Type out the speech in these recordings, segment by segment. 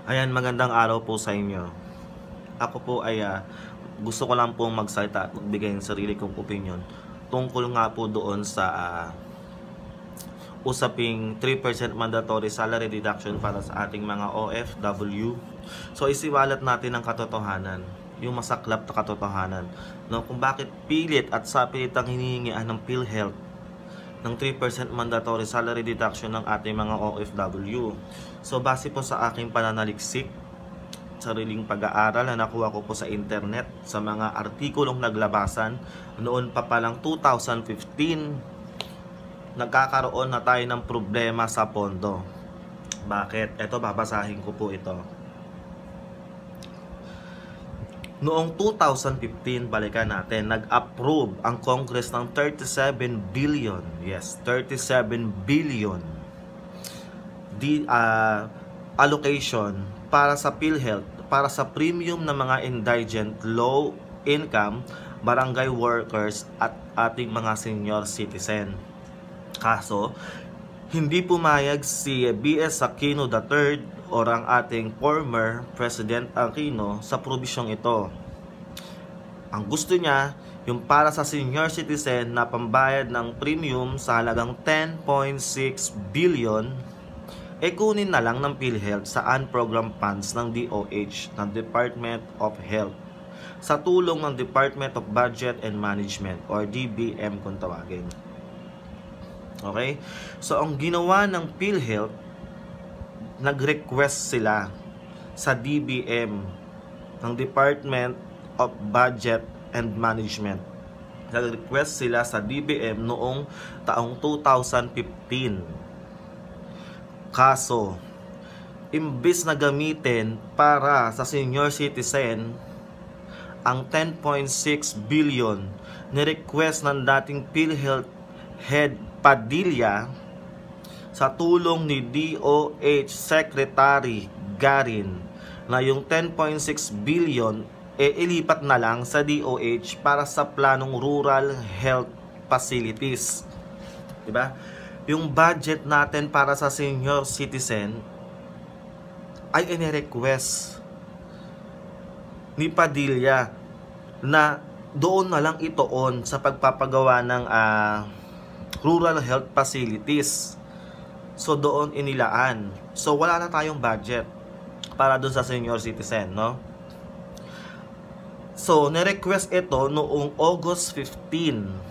Ayan, magandang araw po sa inyo. Ako po ay gusto ko lang pong magsalita at magbigay ng sarili kong opinion tungkol nga po doon sa usaping 3% mandatory salary reduction para sa ating mga OFW. So isiwalat natin ang katotohanan, yung masaklap na katotohanan, no, kung bakit pilit at sapilit ang hinihingian ng PhilHealth ng 3% mandatory salary deduction ng ating mga OFW. So base po sa aking pananaliksik, sariling pag-aaral na nakuha ko po sa internet, sa mga artikulong naglabasan noon pa palang 2015, nagkakaroon na tayo ng problema sa pondo. Bakit? Ito, babasahin ko po ito. Noong 2015, balikan natin, nag-approve ang Congress ng 37 billion. Yes, 37 billion allocation para sa PhilHealth, para sa premium ng mga indigent, low income, barangay workers at ating mga senior citizen. Kaso, hindi pumayag si B.S. Aquino III or ang ating former President Aquino sa probisyong ito. Ang gusto niya, yung para sa senior citizen na pambayad ng premium sa halagang 10.6 billion, kunin na lang ng PhilHealth sa unprogrammed funds ng DOH, ng Department of Health, sa tulong ng Department of Budget and Management or DBM kung tawagin. Okay? So, ang ginawa ng PhilHealth, nag-request sila sa DBM, ng Department of Budget and Management. Nag-request sila sa DBM noong taong 2015. Kaso, imbis na gamitin para sa senior citizen ang 10.6 billion ni-request ng dating PhilHealth Head Padilla sa tulong ni DOH Secretary Garin na yung 10.6 billion ilipat na lang sa DOH para sa planong rural health facilities. Diba? Yung budget natin para sa senior citizen ay inirequest ni Padilla na doon na lang itoon sa pagpapagawa ng rural health facilities. So doon inilaan. So wala na tayong budget para doon sa senior citizen, no? So ni-request ito noong August 15.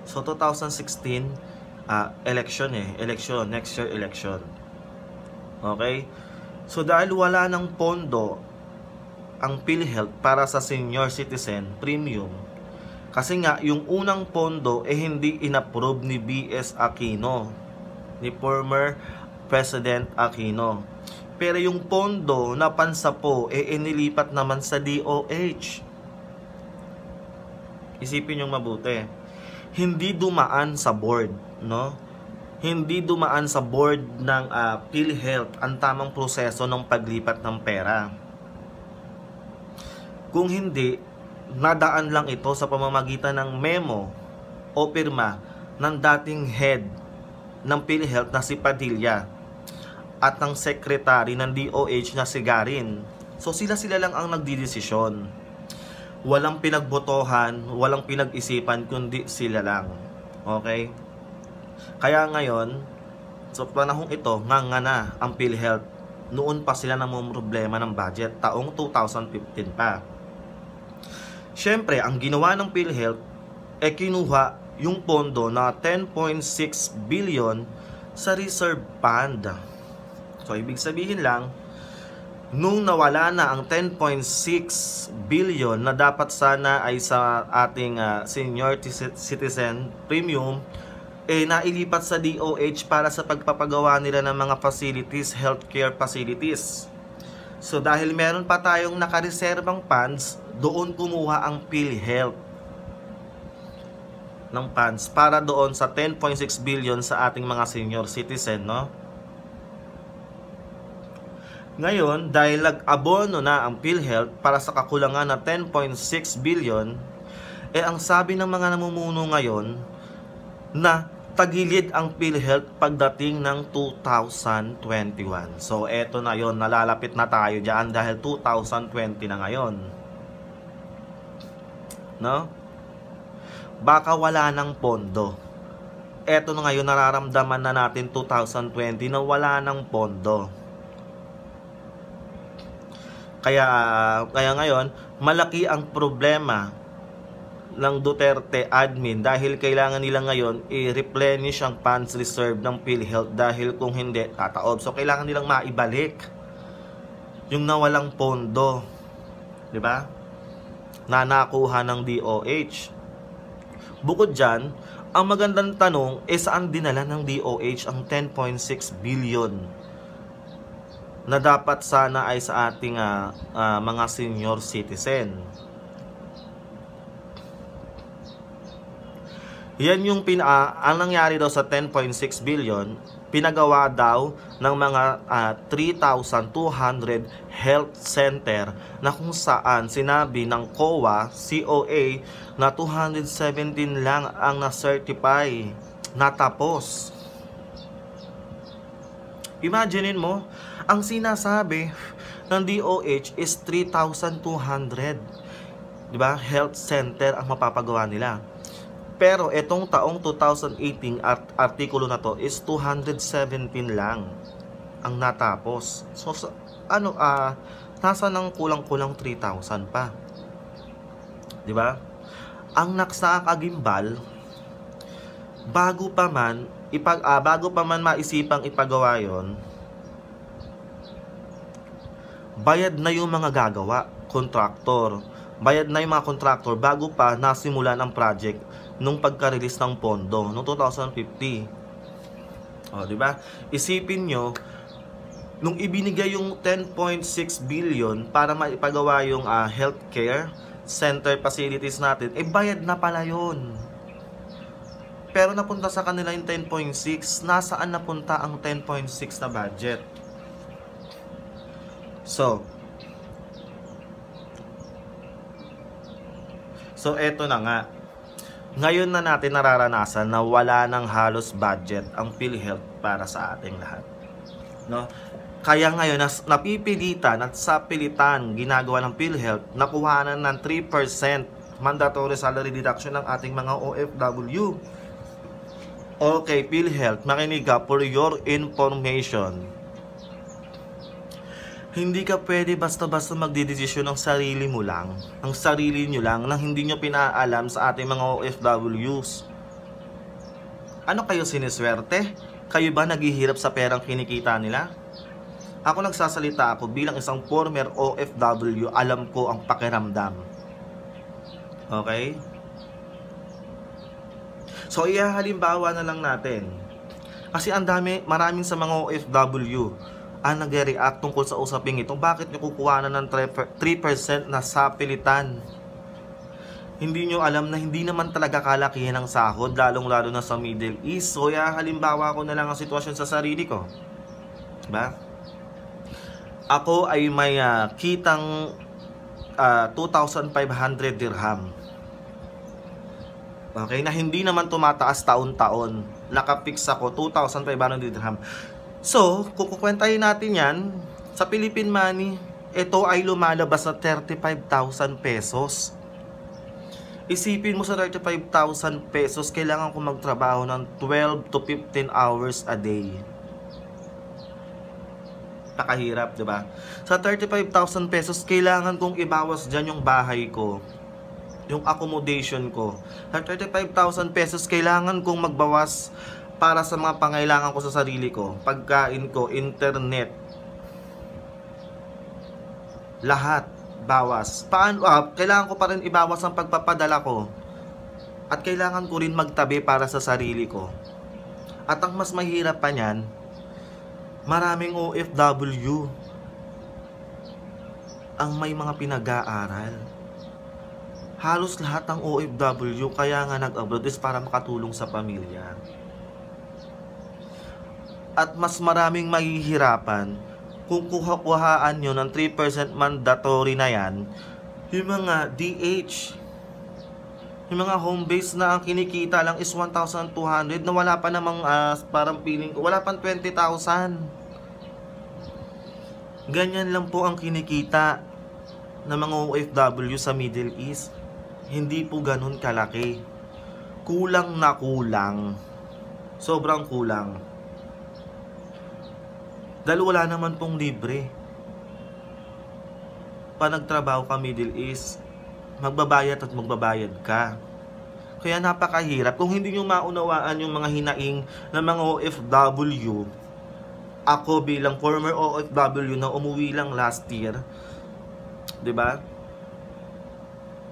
So 2016 election next year election. Okay? So dahil wala ng pondo ang PhilHealth para sa senior citizen premium, kasi nga yung unang pondo hindi inapprove ni B.S. Aquino, ni former President Aquino. Pero yung pondo na pansapo inilipat naman sa DOH. Isipin yung mabuti. Hindi dumaan sa board, no? Hindi dumaan sa board ng PhilHealth ang tamang proseso ng paglipat ng pera. Kung hindi, nadaan lang ito sa pamamagitan ng memo o pirma ng dating head ng PhilHealth na si Padilla at ng secretary ng DOH na si Garin. So sila lang ang nagdidesisyon. Walang pinagbotohan, walang pinag-isipan, kundi sila lang. Okay? Kaya ngayon, sa panahong ito, nga na ang PhilHealth. Noon pa sila namumroblema ng budget, taong 2015 pa. Siyempre, ang ginawa ng PhilHealth kinuha yung pondo na 10.6 billion sa reserve fund. So, ibig sabihin lang, nung nawala na ang 10.6 billion na dapat sana ay sa ating senior citizen premium, nailipat sa DOH para sa pagpapagawa nila ng mga facilities, healthcare facilities. So dahil meron pa tayong nakareserbang funds, doon kumuha ang PhilHealth ng funds para doon sa 10.6 billion sa ating mga senior citizen, no? Ngayon, dahil nag-abono na ang PhilHealth para sa kakulangan na 10.6 billion, ang sabi ng mga namumuno ngayon na tagilid ang PhilHealth pagdating ng 2021. So, eto na yon, nalalapit na tayo dyan dahil 2020 na ngayon. No? Baka wala ng pondo. Eto na ngayon, nararamdaman na natin 2020 na wala ng pondo. Kaya ngayon, malaki ang problema ng Duterte admin dahil kailangan nila ngayon i-replenish ang funds reserve ng PhilHealth dahil kung hindi, tataob. So, kailangan nilang maibalik yung nawalang pondo. Diba? Na nakuha ng DOH. Bukod dyan, ang magandang tanong, saan dinala ng DOH ang 10.6 billion na dapat sana ay sa ating mga senior citizen? Yan yung ang nangyari daw sa 10.6 billion, pinagawa daw ng mga 3,200 health center na kung saan sinabi ng COA na 217 lang ang na-certify na tapos. Imaginein mo, ang sinasabi ng DOH is 3,200, diba? Health center ang mapapagawa nila. Pero itong taong 2018 artikulo na to is 217 lang ang natapos. So nasa nang kulang-kulang 3,000 pa. 'Di ba? Ang nakakagimbal, bago pa man maisipang ipagawa 'yon, bayad na yung mga gagawa, kontraktor. Bayad na yung mga kontraktor bago pa nasimulan ang project nung pagka-release ng pondo noong 2050. O, di ba? Isipin nyo, nung ibinigay yung 10.6 billion para maipagawa yung healthcare center facilities natin, bayad na pala yun. Pero napunta sa kanila yung 10.6. Nasaan napunta ang 10.6 na budget? So, eto na nga. Ngayon na natin nararanasan na wala ng halos budget ang PhilHealth para sa ating lahat. No? Kaya ngayon, napipilitan at sa pilitan ginagawa ng PhilHealth, nakuhanan ng 3% mandatory salary deduction ng ating mga OFW. Okay, PhilHealth, makinig ka, for your information. Hindi ka pwede basta-basta magdidesisyon ng sarili mo lang, ang sarili nyo lang, nang hindi nyo pinaalam sa ating mga OFWs. Ano kayo, siniswerte? Kayo ba naghihirap sa perang kinikita nila? Ako nagsasalita ako bilang isang former OFW, alam ko ang pakiramdam. Okay? So, ihahalimbawa na lang natin. Kasi maraming sa mga OFW nag-react tungkol sa usaping ito. Bakit nyo kukuha na ng 3% na sapilitan? Hindi nyo alam na hindi naman talaga kalakihan ng sahod, lalong-lalo na sa Middle East. So, halimbawa ko na lang ang sitwasyon sa sarili ko. Diba? Ako ay may kitang 2,500 dirham. Okay? Na hindi naman tumataas taon-taon. Nakapix ako 2,500 dirham. So, kukukwentahin natin yan, sa Philippine money, ito ay lumalabas na 35,000 pesos. Isipin mo, sa 35,000 pesos, kailangan ko magtrabaho ng 12 to 15 hours a day. Pakahirap, diba? Sa 35,000 pesos, kailangan kong ibawas dyan yung bahay ko, yung accommodation ko. Sa 35,000 pesos, kailangan kong magbawas para sa mga pangailangan ko sa sarili ko, pagkain ko, internet, lahat, bawas. Kailangan ko pa rin ibawas ang pagpapadala ko. At kailangan ko rin magtabi para sa sarili ko. At ang mas mahirap pa niyan, maraming OFW ang may mga pinag-aaral. Halos lahat ng OFW kaya nga nag-abroad is para makatulong sa pamilya. At mas maraming mahihirapan kung kuhaan nyo ng 3% mandatory na yan, yung mga DH, Yung mga home base na ang kinikita lang is 1,200 na wala pa namang parang feeling ko, wala pang 20,000. Ganyan lang po ang kinikita ng mga OFW sa Middle East. Hindi po ganun kalaki. Kulang na kulang. Sobrang kulang. Dahil wala naman pong libre. Pa nagtrabaho ka Middle East, magbabayad at magbabayad ka. Kaya napakahirap. Kung hindi nyo maunawaan yung mga hinaing ng mga OFW, ako bilang former OFW na umuwi lang last year, 'di ba?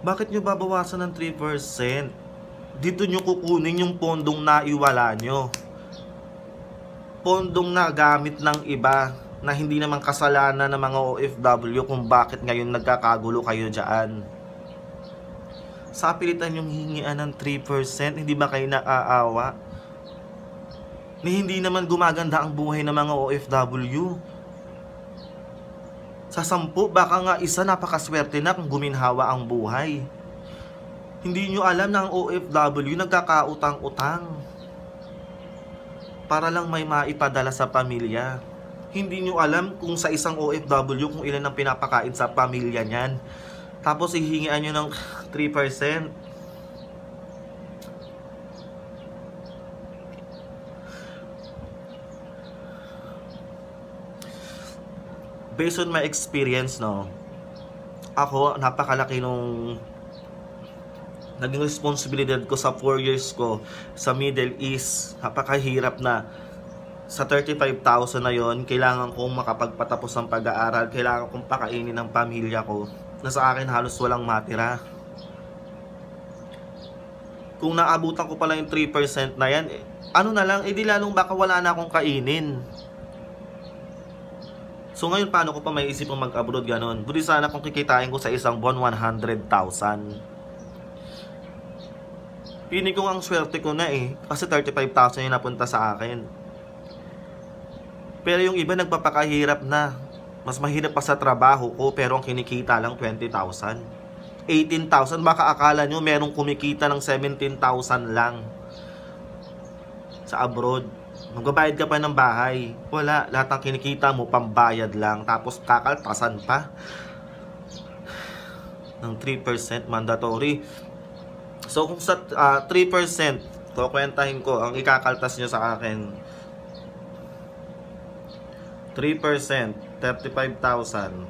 Bakit nyo babawasan ng 3%? Dito nyo kukunin yung pondong naiwala nyo. Pondong na gamit ng iba na hindi naman kasalanan ng mga OFW kung bakit ngayon nagkakagulo kayo dyan. Sa pilitan yung hingian ng 3%, hindi ba kayo naaawa? Ni hindi naman gumaganda ang buhay ng mga OFW. Sa 10, baka nga isa napakaswerte na kung guminhawa ang buhay. Hindi nyo alam na ang OFW nagkakautang-utang para lang may maipadala sa pamilya. Hindi nyo alam kung sa isang OFW kung ilan ang pinapakain sa pamilya niyan. Tapos hihingian nyo ng 3%. Based on my experience, no, ako, napakalaki nung naging responsibilidad ko sa 4 years ko sa Middle East. Napakahirap na. Sa 35,000 na yon, kailangan kong makapagpatapos ng pag-aaral, kailangan kong pakainin ng pamilya ko, na sa akin halos walang matira. Kung naabutan ko pala yung 3% na yan, ano na lang, di lalong baka wala na akong kainin. So ngayon, paano ko pa may isipang mag-abroad ganon? Buti sana kung kikitain ko sa isang buwan 100,000. Pini ko ang swerte ko na kasi 35,000 yung napunta sa akin. Pero yung iba nagpapakahirap na. Mas mahirap pa sa trabaho ko, pero ang kinikita lang 20,000. 18,000, baka akala nyo merong kumikita ng 17,000 lang sa abroad. Magbabayad ka pa ng bahay. Wala, lahat ng kinikita mo pambayad lang, tapos kakaltasan pa ng 3% mandatory. So kung sa 3%, kukwentahin ko ang ikakaltas nyo sa akin, 3%, 35,000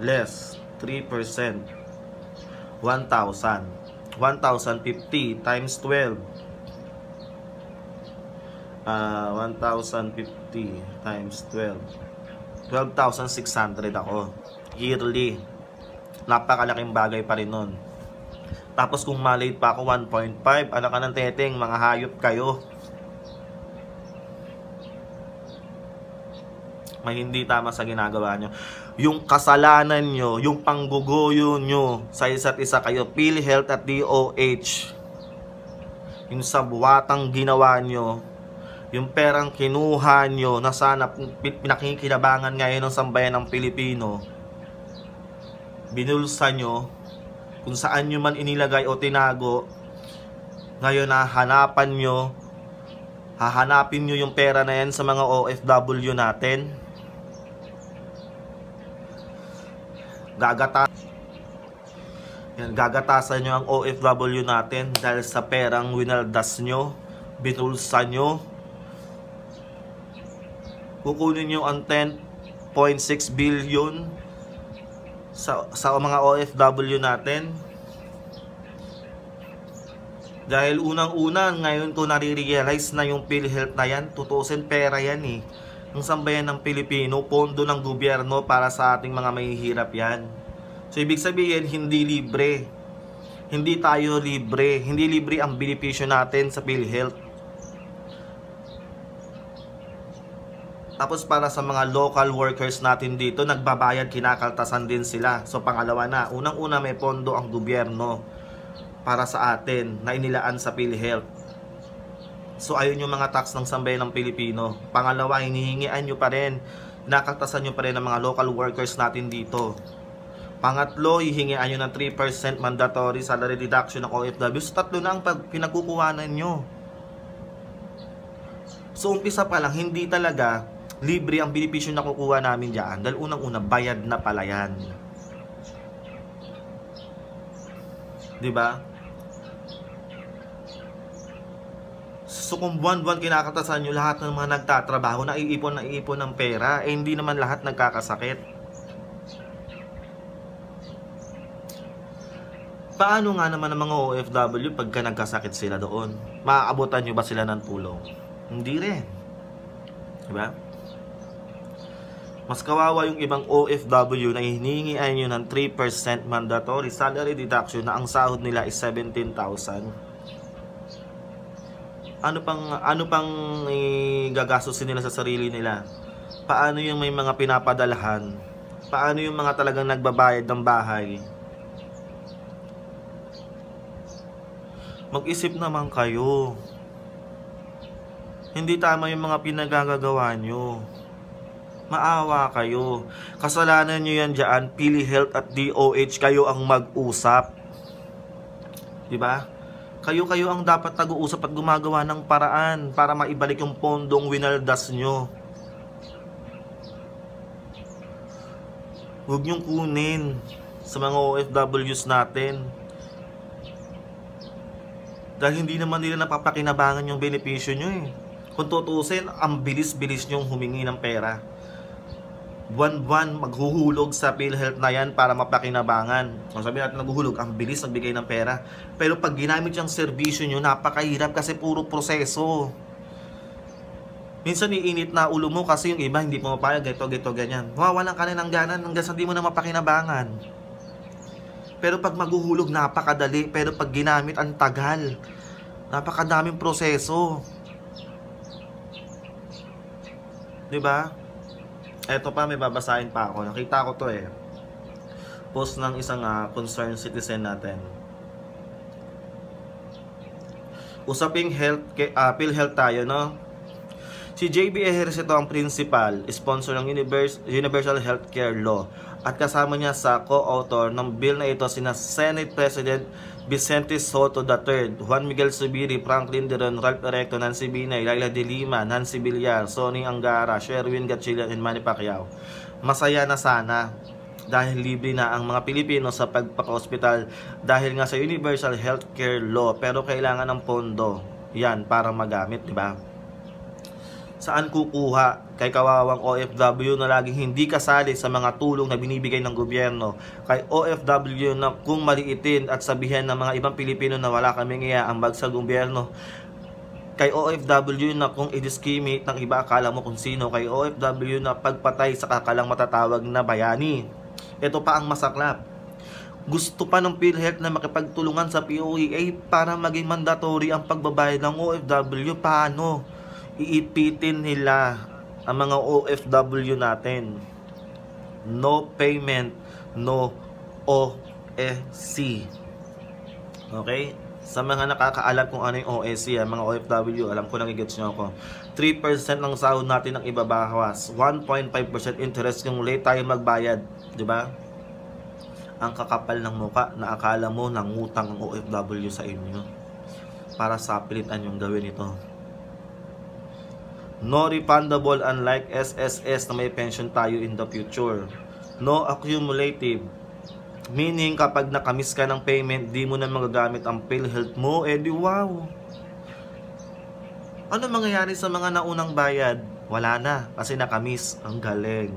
less 3%, 1,000. 1,050 times 12, 1,050 times 12, 12,600 ako yearly. Napakalaking bagay pa rin nun. Tapos kung malate pa ako 1.5, anak ka ng teteng, mga hayop kayo. May hindi tama sa ginagawa nyo. Yung kasalanan nyo, yung pangguguyo nyo sa isa't isa kayo, PhilHealth at DOH, yung sabwatang ginawa nyo, yung perang kinuha nyo na sana pinakikinabangan ngayon ng sambayan ng Pilipino, binulsa nyo, kung saan nyo man inilagay o tinago, ngayon hahanapan nyo, hahanapin nyo yung pera na yan sa mga OFW natin. Gagatasan nyo ang OFW natin dahil sa perang winaldas nyo, binulsa nyo. Kukunin nyo ang 10.6 billion sa mga OFW natin. Dahil unang-una, ngayon ko nare-realize na yung PhilHealth na yan, tutusin pera yan ng sambayan ng Pilipino, pondo ng gobyerno para sa ating mga mahihirap yan. So ibig sabihin, hindi libre. Hindi tayo libre. Hindi libre ang benepisyo natin sa PhilHealth. Tapos para sa mga local workers natin dito, nagbabayad, kinakaltasan din sila. So pangalawa na, unang-una may pondo ang gobyerno para sa atin na inilaan sa PhilHealth. So ayun yung mga tax ng sambayan ng Pilipino. Pangalawa, hinihingian nyo pa rin, nakaltasan nyo pa rin ang mga local workers natin dito. Pangatlo, hihingian nyo ng 3% mandatory salary deduction ng OFWs. Tatlo na ang pinagkukuhanan nyo. So, umpisa pa lang, hindi talaga libre ang benepisyo na kukuha namin dyan. Dahil unang-una, bayad na pala yan. Diba? So, kung buwan-buwan kinakatasan nyo lahat ng mga nagtatrabaho, naiipon ng pera, eh hindi naman lahat nagkakasakit. Paano nga naman ang mga OFW pagka nagkasakit sila doon? Maaabutan nyo ba sila ng tulong? Hindi rin. Diba? Mas kawawa yung ibang OFW na hinihingian nyo ng 3% mandatory salary deduction na ang sahod nila is 17,000. Ano pang gagastusin nila sa sarili nila? Paano yung may mga pinapadalahan? Paano yung mga talagang nagbabayad ng bahay? Mag-isip naman kayo. Hindi tama yung mga pinagagagawa nyo. Maawa kayo. Kasalanan nyo yan dyan. PhilHealth at DOH, kayo ang mag-usap. Diba? Kayo ang dapat nag-uusap at gumagawa ng paraan para maibalik yung pondong winaldas nyo. Huwag nyong kunin sa mga OFWs natin. Dahil hindi naman nila napapakinabangan yung benepisyo nyo eh. Kung tutusin, ang bilis-bilis nyong humingi ng pera. Buwan-buwan maghuhulog sa PhilHealth na yan para mapakinabangan. Kung sabihin natin naghuhulog, ang bilis nagbigay ng pera. Pero pag ginamit yung serbisyo nyo, napakahirap kasi puro proseso. Minsan iinit na ulo mo kasi yung iba hindi mo mapayag, geto, ganyan. Mawawalan ka na ng ganan hanggang sa di mo na mapakinabangan. Pero pag maghuhulog, napakadali. Pero pag ginamit, ang tagal. Napakadaming proseso. Diba? Eto pa, may babasahin pa ako. Nakita ko to eh. Post ng isang concerned citizen natin. Usaping PhilHealth tayo, no? Si JB Ejercito ang principal, sponsor ng Universal Healthcare Law. At kasama niya sa co-author ng bill na ito sina Senate President Vicente Soto III, Juan Miguel Zubiri, Franklin Diron, Ralph Erecto, Nancy Binay, Laila De Lima, Nancy Villar, Sonny Angara, Sherwin Gatchalian, and Manny Pacquiao. Masaya na sana dahil libre na ang mga Pilipino sa pagpapa-hospital dahil nga sa Universal Healthcare Law, pero kailangan ng pondo yan para magamit, di ba? Saan kukuha? Kay kawawang OFW na laging hindi kasali sa mga tulong na binibigay ng gobyerno. Kay OFW na kung maliitin at sabihin ng mga ibang Pilipino na wala kaming iaambag sa gobyerno. Kay OFW na kung i-discriminate ng iba, akala mo kung sino. Kay OFW na pagpatay sa kakalang matatawag na bayani. Ito pa ang masaklap. Gusto pa ng PhilHealth na makipagtulungan sa POEA para maging mandatory ang pagbabayad ng OFW. Paano? Iipitin nila ang mga OFW natin. No payment, no OSC. Okay? Sa mga nakakaalam kung ano yung OSC, mga OFW, alam ko nagigets nyo ako. 3% ng sahod natin ang ibabawas. 1.5% interest yung late tayo magbayad. Diba? Ang kakapal ng muka na akala mo nangutang ang OFW sa inyo. Para sapilitan yung gawin ito. No refundable unlike SSS na may pension tayo in the future. No accumulative. Meaning kapag nakamiss ka ng payment, di mo na magagamit ang PhilHealth mo. Eh di wow. Ano mangyayari sa mga naunang bayad? Wala na kasi nakamiss. Ang galing.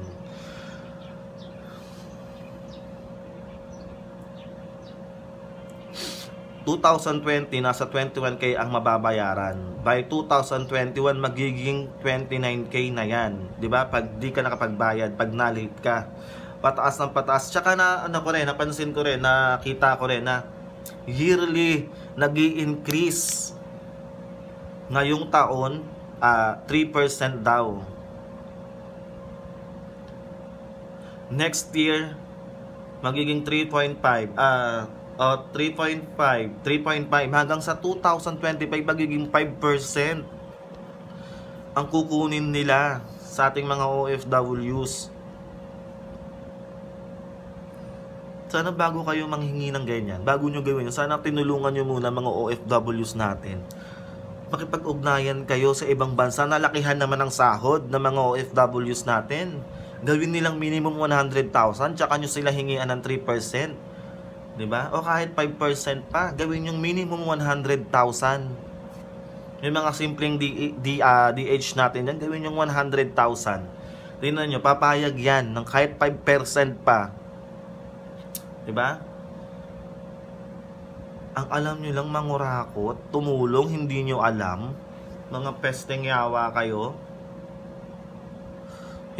...2020, nasa 21K ang mababayaran. By 2021, magiging 29K na yan. Diba? Pag di ka nakapagbayad, pag na-late ka. Pataas ng pataas. Tsaka na, napansin ko rin, nakita ko rin na yearly nag-i-increase. Ngayong taon, 3% daw. Next year, magiging 3.5. 3.5 hanggang sa 2025 magiging 5% ang kukunin nila sa ating mga OFWs. Sana bago kayo manghingi ng ganyan, bago nyo gawin yun, sana tinulungan nyo muna mga OFWs natin. Makipag-ugnayan kayo sa ibang bansa, nalakihan naman ang sahod ng mga OFWs natin. Gawin nilang minimum 100,000, tsaka nyo sila hingian ng 3%. Diba? O kahit 5% pa, gawin yung minimum 100,000. Yung mga simpleng DH natin yan, gawin yung 100,000. Tingnan nyo, papayag yan ng kahit 5% pa. Diba? Ang alam nyo lang mangurakot, tumulong, hindi nyo alam. Mga pesteng yawa kayo.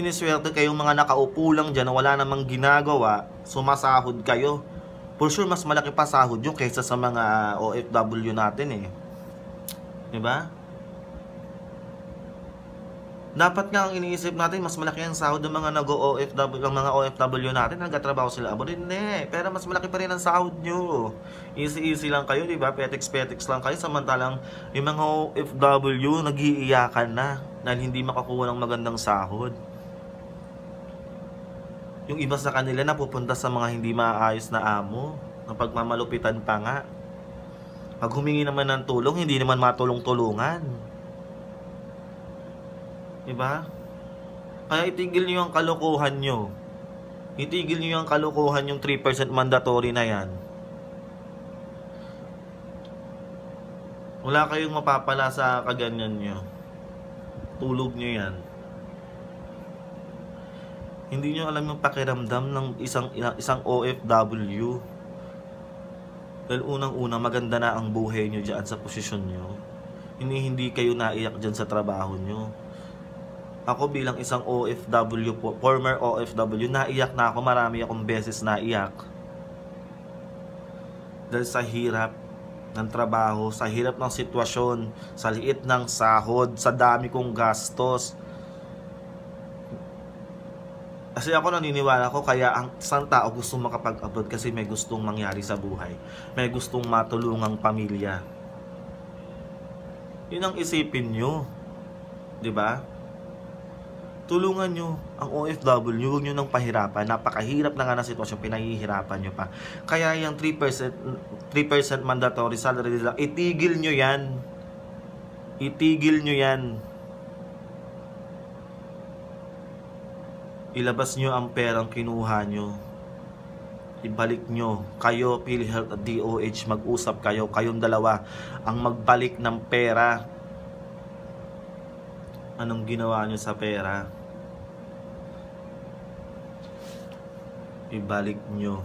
Hiniswerte kayong mga nakaupo lang dyan na wala namang ginagawa, sumasahod kayo. For sure, mas malaki pa sahod nyo kaysa sa mga OFW natin eh. Diba? Dapat nga ang iniisip natin, mas malaki ang sahod ng mga nag-OFW, ng mga OFW natin, nagtatrabaho sila abroad. Hindi, pero mas malaki pa rin ang sahod nyo. Easy-easy lang kayo, di ba? Petex-petex lang kayo, samantalang yung mga OFW, nag-iiyakan na dahil hindi makakuha ng magandang sahod. Yung iba sa kanila napupunta sa mga hindi maayos na amo, ng pagmamalupitan pa nga. Pag humingi naman ng tulong, hindi naman matulong-tulungan. Diba? Kaya itigil nyo yung kalokohan nyo. Itigil nyo yung kalokohan, yung 3% mandatory na yan. Wala kayong mapapala sa kaganyan nyo. Tulog nyo yan. Hindi nyo alam yung pakiramdam ng isang OFW. Dahil unang-una, maganda na ang buhay nyo dyan sa posisyon nyo. Hindi kayo naiyak dyan sa trabaho nyo. Ako bilang isang OFW po, former OFW, naiyak na ako, marami akong beses naiyak. Dahil sa hirap ng trabaho, sa hirap ng sitwasyon, sa liit ng sahod, sa dami kong gastos. Kasi ako naniniwala ko, kaya ang isang tao gustong makapag-abroad kasi may gustong mangyari sa buhay. May gustong matulungang pamilya. Yun ang isipin nyo. Diba? Tulungan nyo ang OFW, huwag nyo nang pahirapan. Napakahirap na nga na sitwasyon, pinahihirapan nyo pa. Kaya yung 3% mandatory salary lang, itigil nyo yan. Itigil nyo yan. Ilabas nyo ang perang kinuha nyo. Ibalik nyo. Kayo, PhilHealth at DOH, mag-usap kayo. Kayong dalawa ang magbalik ng pera. Anong ginawa nyo sa pera? Ibalik nyo.